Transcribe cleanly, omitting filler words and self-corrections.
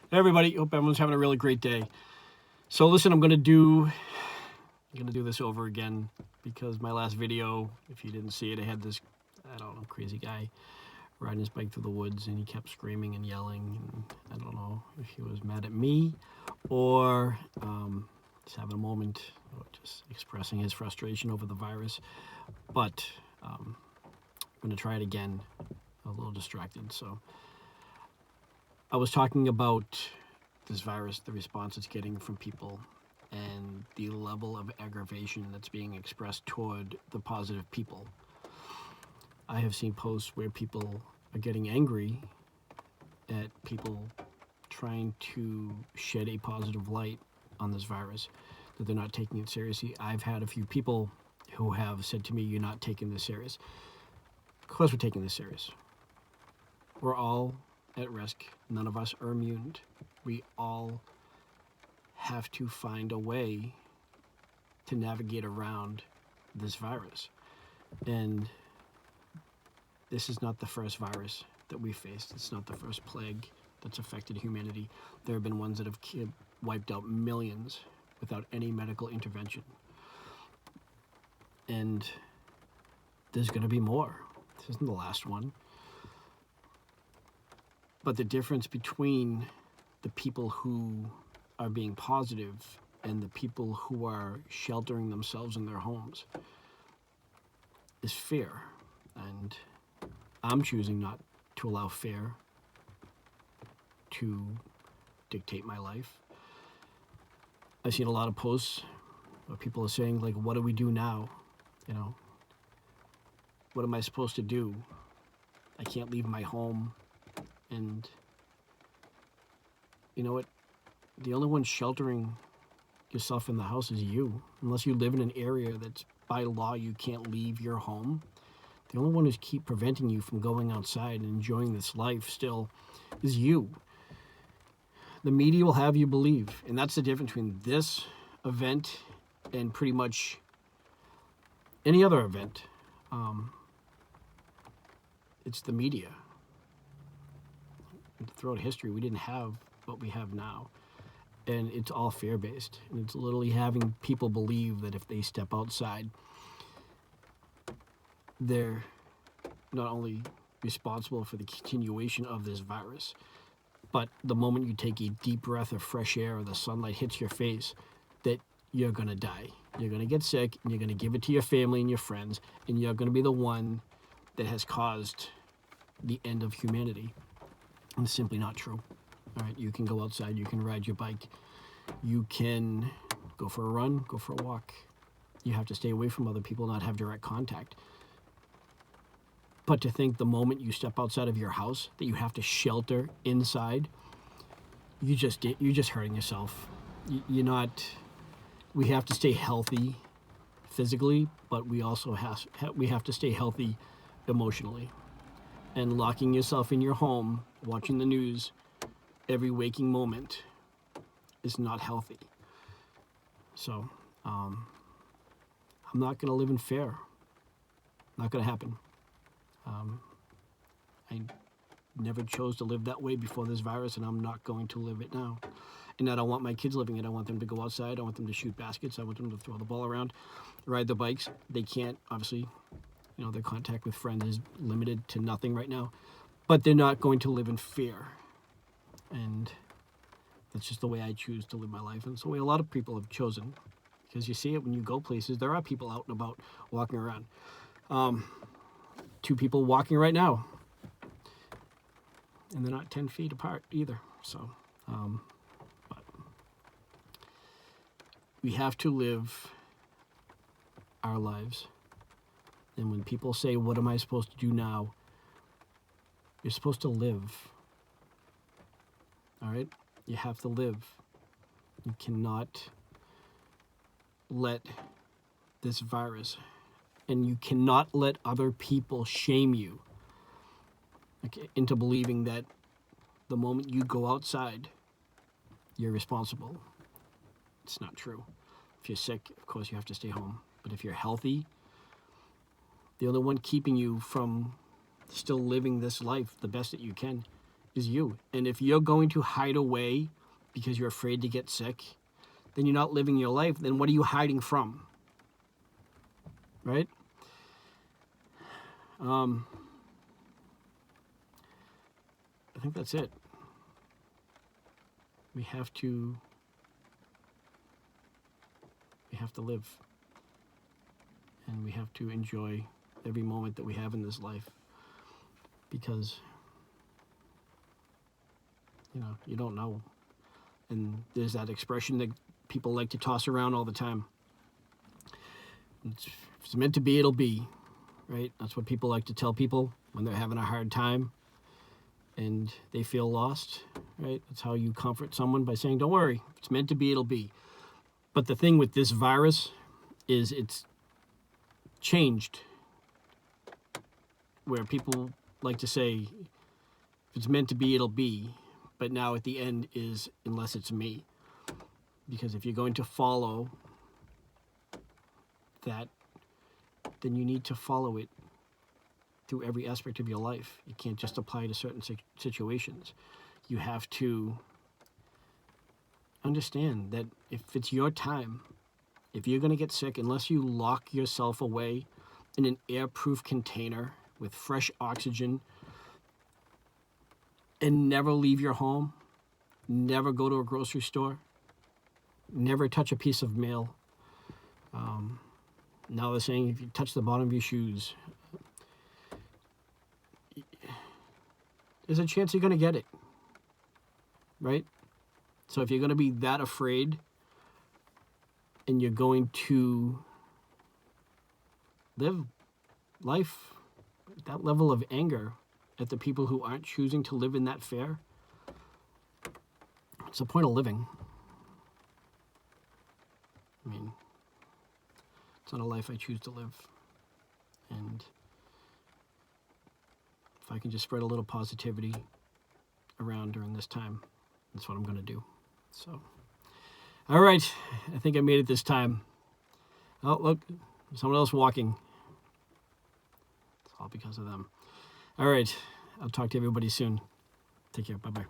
Hey everybody, hope everyone's having a really great day. So listen, I'm gonna do this over again because my last video, if you didn't see it, I had this, I don't know, crazy guy riding his bike through the woods and he kept screaming and yelling, and I don't know if he was mad at me or just having a moment or just expressing his frustration over the virus. But I'm gonna try it again. A little distracted, so I was talking about this virus, the response it's getting from people, and the level of aggravation that's being expressed toward the positive people. I have seen posts where people are getting angry at people trying to shed a positive light on this virus, that they're not taking it seriously. I've had a few people who have said to me, "You're not taking this serious." Of course, we're taking this serious. We're all at risk. None of us are immune. We all have to find a way to navigate around this virus. And this is not the first virus that we faced. It's not the first plague that's affected humanity. There have been ones that have wiped out millions without any medical intervention. And there's going to be more. This isn't the last one. But the difference between the people who are being positive and the people who are sheltering themselves in their homes is fear. And I'm choosing not to allow fear to dictate my life. I've seen a lot of posts where people are saying, like, what do we do now? You know, what am I supposed to do? I can't leave my home. And you know what? The only one sheltering yourself in the house is you. Unless you live in an area that's by law you can't leave your home. The only one who's keep preventing you from going outside and enjoying this life still is you. The media will have you believe, and that's the difference between this event and pretty much any other event. It's the media. Throughout history, we didn't have what we have now. And it's all fear-based. And it's literally having people believe that if they step outside, they're not only responsible for the continuation of this virus, but the moment you take a deep breath of fresh air or the sunlight hits your face, that you're going to die. You're going to get sick, and you're going to give it to your family and your friends, and you're going to be the one that has caused the end of humanity. And it's simply not true. All right, you can go outside, you can ride your bike, you can go for a run, go for a walk. You have to stay away from other people, not have direct contact. But to think the moment you step outside of your house that you have to shelter inside, you're just hurting yourself. You're not. We have to stay healthy physically, but we also have to stay healthy emotionally. And locking yourself in your home, watching the news every waking moment is not healthy. So I'm not going to live in fear. Not going to happen. I never chose to live that way before this virus, and I'm not going to live it now. And I don't want my kids living it. I want them to go outside. I want them to shoot baskets. I want them to throw the ball around, ride the bikes. They can't, obviously, their contact with friends is limited to nothing right now. But they're not going to live in fear. And that's just the way I choose to live my life. And it's the way a lot of people have chosen. Because you see it when you go places. There are people out and about walking around. Two people walking right now. And they're not 10 feet apart either. So, but we have to live our lives. And when people say, what am I supposed to do now? You're supposed to live. All right? You have to live. You cannot let this virus, and you cannot let other people shame you, okay, into believing that the moment you go outside, you're responsible. It's not true. If you're sick, of course you have to stay home. But if you're healthy, the only one keeping you from still living this life the best that you can is you. And if you're going to hide away because you're afraid to get sick, then you're not living your life. Then what are you hiding from? Right? I think that's it. We have to live. And we have to enjoy every moment that we have in this life. Because, you don't know. And there's that expression that people like to toss around all the time. If it's meant to be, it'll be. Right? That's what people like to tell people when they're having a hard time and they feel lost. Right? That's how you comfort someone, by saying, don't worry, if it's meant to be, it'll be. But the thing with this virus is it's changed, where people like to say, if it's meant to be, it'll be. But now at the end is, unless it's me. Because if you're going to follow that, then you need to follow it through every aspect of your life. You can't just apply to certain situations. You have to understand that if it's your time, if you're going to get sick, unless you lock yourself away in an airproof container with fresh oxygen and never leave your home, never go to a grocery store, never touch a piece of mail. Now they're saying if you touch the bottom of your shoes, there's a chance you're going to get it, right? So if you're going to be that afraid and you're going to live life at that level of anger at the people who aren't choosing to live in that fear, what's the point of living? I mean, it's not a life I choose to live. And if I can just spread a little positivity around during this time, that's what I'm going to do. So, all right. I think I made it this time. Oh, look, someone else walking. It's all because of them. All right. I'll talk to everybody soon. Take care. Bye-bye.